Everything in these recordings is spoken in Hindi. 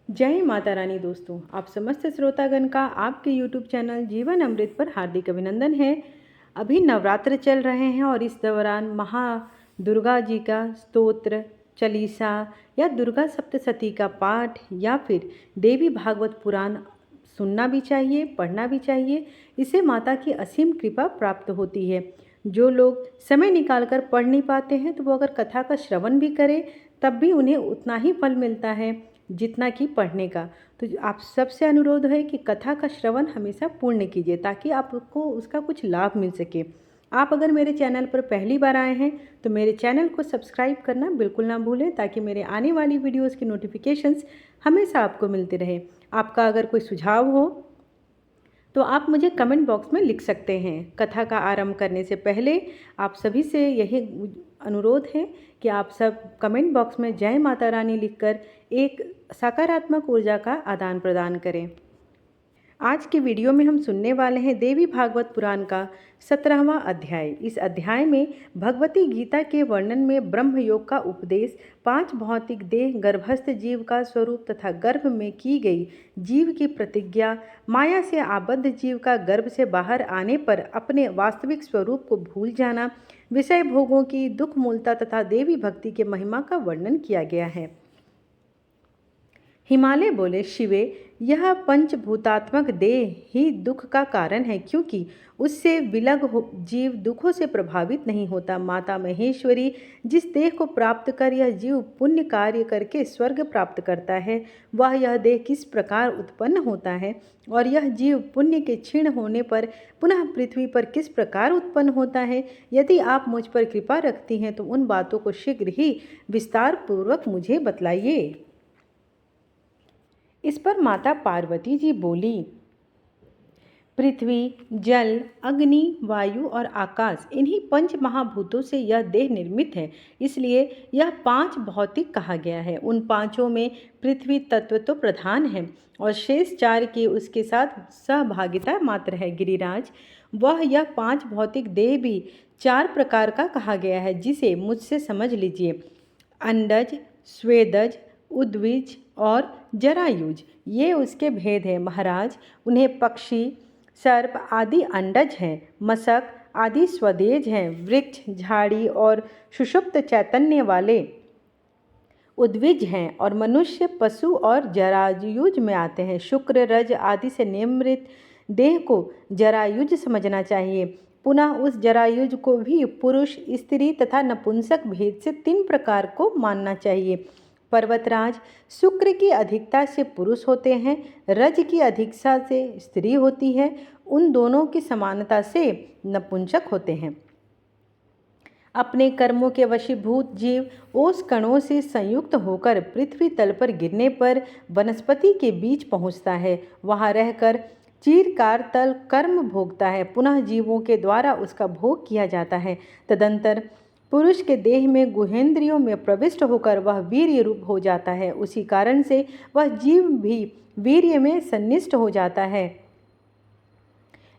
जय माता रानी। दोस्तों, आप समस्त श्रोतागण का आपके YouTube चैनल जीवन अमृत पर हार्दिक अभिनंदन है। अभी नवरात्र चल रहे हैं और इस दौरान महा दुर्गा जी का स्तोत्र, चालीसा या दुर्गा सप्तशती का पाठ या फिर देवी भागवत पुराण सुनना भी चाहिए, पढ़ना भी चाहिए। इससे माता की असीम कृपा प्राप्त होती है। जो लोग समय निकालकर पढ़ नहीं पाते हैं तो वो अगर कथा का श्रवण भी करें तब भी उन्हें उतना ही फल मिलता है जितना कि पढ़ने का। तो आप सबसे अनुरोध है कि कथा का श्रवण हमेशा पूर्ण कीजिए ताकि आपको उसका कुछ लाभ मिल सके। आप अगर मेरे चैनल पर पहली बार आए हैं तो मेरे चैनल को सब्सक्राइब करना बिल्कुल ना भूलें ताकि मेरे आने वाली वीडियोस की नोटिफिकेशंस हमेशा आपको मिलते रहे। आपका अगर कोई सुझाव हो तो आप मुझे कमेंट बॉक्स में लिख सकते हैं। कथा का आरंभ करने से पहले आप सभी से यही अनुरोध है कि आप सब कमेंट बॉक्स में जय माता रानी लिखकर एक सकारात्मक ऊर्जा का आदान प्रदान करें। आज के वीडियो में हम सुनने वाले हैं देवी भागवत पुराण का 17वां अध्याय। इस अध्याय में भगवती गीता के वर्णन में ब्रह्म योग का उपदेश, 5 भौतिक देह, गर्भस्थ जीव का स्वरूप तथा गर्भ में की गई जीव की प्रतिज्ञा, माया से आबद्ध जीव का गर्भ से बाहर आने पर अपने वास्तविक स्वरूप को भूल जाना, विषय भोगों की दुख मूलता तथा देवी भक्ति के महिमा का वर्णन किया गया है। हिमालय बोले, शिवे, यह पंचभूतात्मक देह ही दुख का कारण है क्योंकि उससे विलग जीव दुखों से प्रभावित नहीं होता। माता महेश्वरी, जिस देह को प्राप्त कर यह जीव पुण्य कार्य करके स्वर्ग प्राप्त करता है, वह यह देह किस प्रकार उत्पन्न होता है और यह जीव पुण्य के क्षीण होने पर पुनः पृथ्वी पर किस प्रकार उत्पन्न होता है, यदि आप मुझ पर कृपा रखती हैं तो उन बातों को शीघ्र ही विस्तार पूर्वक मुझे बतलाइए। इस पर माता पार्वती जी बोली, पृथ्वी, जल, अग्नि, वायु और आकाश, इन्हीं 5 महाभूतों से यह देह निर्मित है। इसलिए यह 5 भौतिक कहा गया है। उन पांचों में पृथ्वी तत्व तो प्रधान है और शेष 4 की उसके साथ सहभागिता मात्र है। गिरिराज, वह यह 5 भौतिक देह भी 4 प्रकार का कहा गया है, जिसे मुझसे समझ लीजिए। अंडज, स्वेदज, उद्विज और जरायुज, ये उसके भेद हैं। महाराज, उन्हें पक्षी, सर्प आदि अंडज हैं, मशक आदि स्वदेज हैं, वृक्ष, झाड़ी और सुषुप्त चैतन्य वाले उद्विज हैं और मनुष्य, पशु और जरायुज में आते हैं। शुक्र, रज आदि से नियमित देह को जरायुज समझना चाहिए। पुनः उस जरायुज को भी पुरुष, स्त्री तथा नपुंसक भेद से 3 प्रकार को मानना चाहिए। पर्वतराज, शुक्र की अधिकता से पुरुष होते हैं, रज की अधिकता से स्त्री होती है, उन दोनों की समानता से नपुंसक होते हैं। अपने कर्मों के वशीभूत जीव ओस कणों से संयुक्त होकर पृथ्वी तल पर गिरने पर वनस्पति के बीच पहुंचता है। वहां रहकर चीरकार तल कर्म भोगता है। पुनः जीवों के द्वारा उसका भोग किया जाता है। तदंतर पुरुष के देह में गुहेंद्रियों में प्रविष्ट होकर वह वीर्य रूप हो जाता है। उसी कारण से वह जीव भी वीर्य में सन्निष्ठ हो जाता है।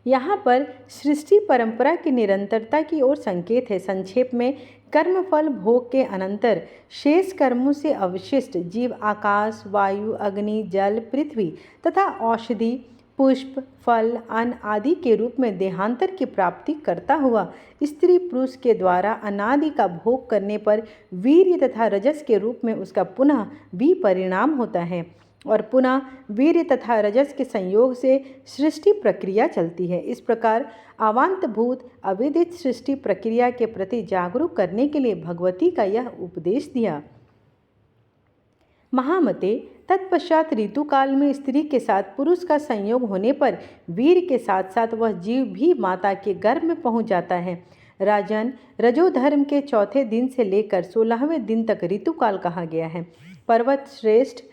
यहाँ पर सृष्टि परंपरा की निरंतरता की ओर संकेत है। संक्षेप में, कर्मफल भोग के अनंतर शेष कर्मों से अवशिष्ट जीव आकाश, वायु, अग्नि, जल, पृथ्वी तथा औषधि, पुष्प, फल, अन्न आदि के रूप में देहांतर की प्राप्ति करता हुआ स्त्री पुरुष के द्वारा अनादि का भोग करने पर वीर्य तथा रजस के रूप में उसका पुनः विपरिणाम होता है और पुनः वीर्य तथा रजस के संयोग से सृष्टि प्रक्रिया चलती है। इस प्रकार अवांतभूत अविदित सृष्टि प्रक्रिया के प्रति जागरूक करने के लिए भगवती का यह उपदेश दिया। महामते, तत्पश्चात ऋतुकाल में स्त्री के साथ पुरुष का संयोग होने पर वीर के साथ साथ वह जीव भी माता के गर्भ में पहुंच जाता है। राजन, रजोधर्म के 4थे दिन से लेकर 16वें दिन तक ऋतुकाल कहा गया है। पर्वत श्रेष्ठ,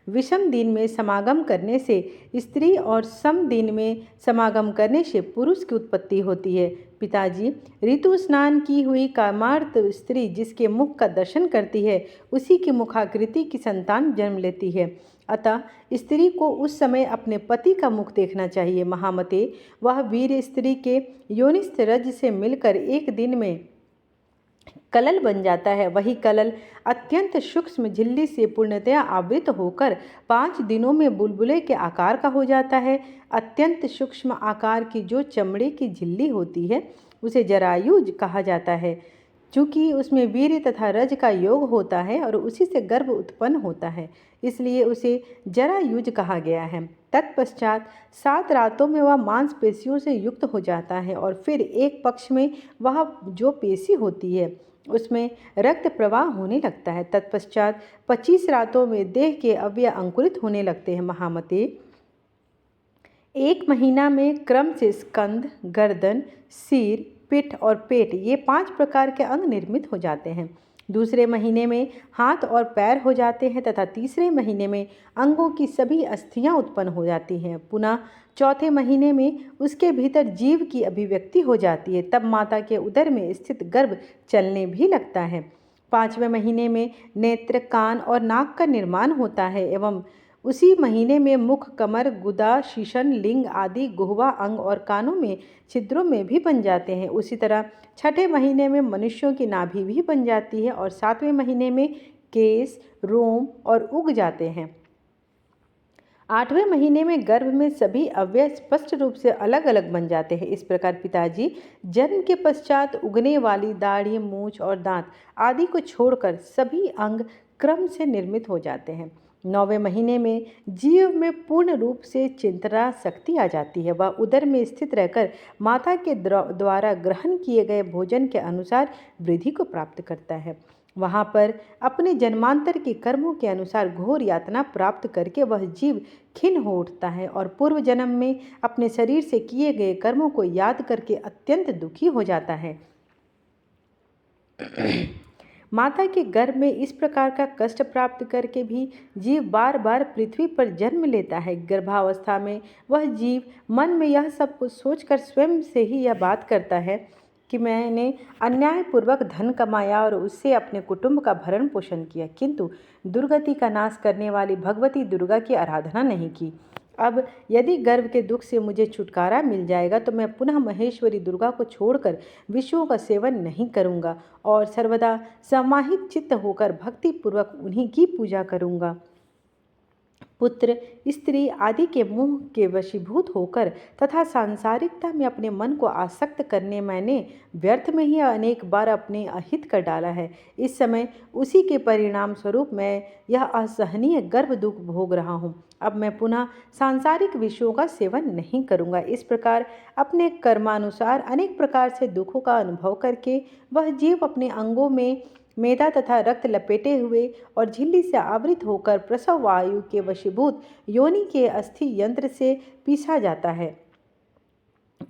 विषम दिन में समागम करने से स्त्री और सम दिन में समागम करने से पुरुष की उत्पत्ति होती है। पिताजी, ऋतु स्नान की हुई कामार्त स्त्री जिसके मुख का दर्शन करती है उसी की मुखाकृति की संतान जन्म लेती है। अतः स्त्री को उस समय अपने पति का मुख देखना चाहिए। महामते, वह वीर स्त्री के योनिस्थ रज से मिलकर एक दिन में कलल बन जाता है। वही कलल अत्यंत सूक्ष्म झिल्ली से पूर्णतया आवृत होकर 5 दिनों में बुलबुले के आकार का हो जाता है। अत्यंत सूक्ष्म आकार की जो चमड़े की झिल्ली होती है उसे जरायुज कहा जाता है। चूँकि उसमें वीर्य तथा रज का योग होता है और उसी से गर्भ उत्पन्न होता है, इसलिए उसे जरायुज कहा गया है। तत्पश्चात 7 रातों में वह मांसपेशियों से युक्त हो जाता है और फिर एक पक्ष में वह जो पेशी होती है उसमें रक्त प्रवाह होने लगता है। तत्पश्चात 25 रातों में देह के अवयव अंकुरित होने लगते हैं। महामते, 1 महीना में क्रम से स्कंद, गर्दन, सिर, पिठ और पेट ये 5 प्रकार के अंग निर्मित हो जाते हैं। दूसरे महीने में हाथ और पैर हो जाते हैं तथा तीसरे महीने में अंगों की सभी अस्थियां उत्पन्न हो जाती हैं। पुनः चौथे महीने में उसके भीतर जीव की अभिव्यक्ति हो जाती है। तब माता के उदर में स्थित गर्भ चलने भी लगता है। 5वें महीने में नेत्र, कान और नाक का निर्माण होता है एवं उसी महीने में मुख, कमर, गुदा, शीशन, लिंग आदि गुहवा अंग और कानों में छिद्रों में भी बन जाते हैं। उसी तरह 6ठे महीने में मनुष्यों की नाभि भी बन जाती है और 7वें महीने में केस, रोम और उग जाते हैं। 8वें महीने में गर्भ में सभी अवयव स्पष्ट रूप से अलग अलग बन जाते हैं। इस प्रकार पिताजी जन्म के पश्चात उगने वाली दाढ़ी, मूछ और दांत आदि को छोड़कर सभी अंग क्रम से निर्मित हो जाते हैं। 9वें महीने में जीव में पूर्ण रूप से चिंतना शक्ति आ जाती है। वह उदर में स्थित रहकर माता के द्वारा ग्रहण किए गए भोजन के अनुसार वृद्धि को प्राप्त करता है। वहाँ पर अपने जन्मांतर के कर्मों के अनुसार घोर यातना प्राप्त करके वह जीव खिन्न हो उठता है और पूर्व जन्म में अपने शरीर से किए गए कर्मों को याद करके अत्यंत दुखी हो जाता है। माता के गर्भ में इस प्रकार का कष्ट प्राप्त करके भी जीव बार बार पृथ्वी पर जन्म लेता है। गर्भावस्था में वह जीव मन में यह सब कुछ सोचकर स्वयं से ही यह बात करता है कि मैंने अन्यायपूर्वक धन कमाया और उससे अपने कुटुंब का भरण पोषण किया, किंतु दुर्गति का नाश करने वाली भगवती दुर्गा की आराधना नहीं की। अब यदि गर्भ के दुख से मुझे छुटकारा मिल जाएगा तो मैं पुनः महेश्वरी दुर्गा को छोड़कर विषयों का सेवन नहीं करूँगा और सर्वदा समाहित चित्त होकर भक्तिपूर्वक उन्हीं की पूजा करूँगा। पुत्र, स्त्री आदि के मोह के वशीभूत होकर तथा सांसारिकता में अपने मन को आसक्त करने मैंने व्यर्थ में ही अनेक बार अपने अहित कर डाला है। इस समय उसी के परिणाम स्वरूप मैं यह असहनीय गर्भ दुख भोग रहा हूँ। अब मैं पुनः सांसारिक विषयों का सेवन नहीं करूँगा। इस प्रकार अपने कर्मानुसार अनेक प्रकार से दुखों का अनुभव करके वह जीव अपने अंगों में मेदा तथा रक्त लपेटे हुए और झिल्ली से आवृत होकर प्रसव वायु के वशीभूत योनि के अस्थि यंत्र से पीसा जाता है।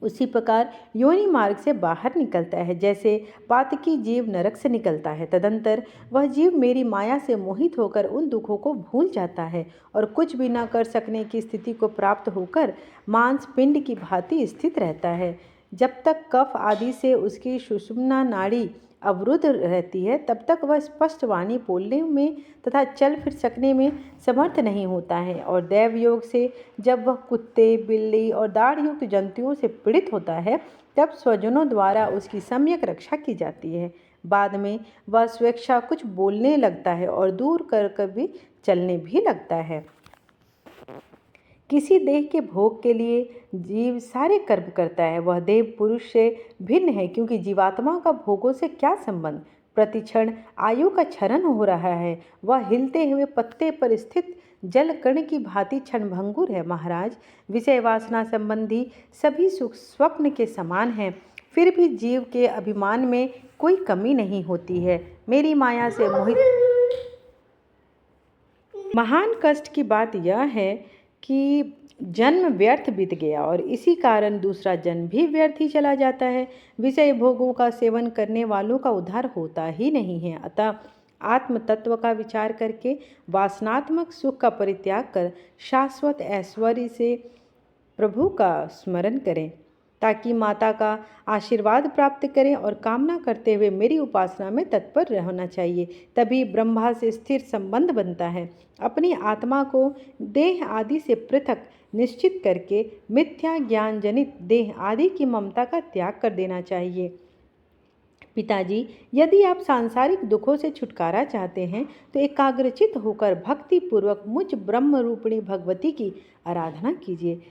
उसी प्रकार योनि मार्ग से बाहर निकलता है जैसे पातकी जीव नरक से निकलता है। तदंतर वह जीव मेरी माया से मोहित होकर उन दुखों को भूल जाता है और कुछ भी न कर सकने की स्थिति को प्राप्त होकर मांस पिंड की भांति स्थित रहता है। जब तक कफ आदि से उसकी सुषुम्ना नाड़ी अवरुद्ध रहती है तब तक वह स्पष्ट वाणी बोलने में तथा चल फिर सकने में समर्थ नहीं होता है और दैव योग से जब वह कुत्ते, बिल्ली और दाढ़ युक्त जंतुओं से पीड़ित होता है तब स्वजनों द्वारा उसकी सम्यक रक्षा की जाती है। बाद में वह स्वेच्छा कुछ बोलने लगता है और दूर कर भी चलने भी लगता है। किसी देह के भोग के लिए जीव सारे कर्म करता है। वह देव पुरुष से भिन्न है क्योंकि जीवात्मा का भोगों से क्या संबंध। प्रतिक्षण आयु का क्षरण हो रहा है। वह हिलते हुए पत्ते पर स्थित जल कण की भांति क्षणभंगुर है। महाराज, विषय वासना संबंधी सभी सुख स्वप्न के समान है, फिर भी जीव के अभिमान में कोई कमी नहीं होती है। मेरी माया से मोहित महान कष्ट की बात यह है कि जन्म व्यर्थ बीत गया और इसी कारण दूसरा जन्म भी व्यर्थ ही चला जाता है। विषय भोगों का सेवन करने वालों का उद्धार होता ही नहीं है। अतः आत्म तत्व का विचार करके वासनात्मक सुख का परित्याग कर शाश्वत ऐश्वर्य से प्रभु का स्मरण करें ताकि माता का आशीर्वाद प्राप्त करें और कामना करते हुए मेरी उपासना में तत्पर रहना चाहिए। तभी ब्रह्मा से स्थिर संबंध बनता है। अपनी आत्मा को देह आदि से पृथक निश्चित करके मिथ्या ज्ञान जनित देह आदि की ममता का त्याग कर देना चाहिए। पिताजी, यदि आप सांसारिक दुखों से छुटकारा चाहते हैं तो एकाग्रचित होकर भक्ति पूर्वक मुझ ब्रह्म रूपिणी भगवती की आराधना कीजिए।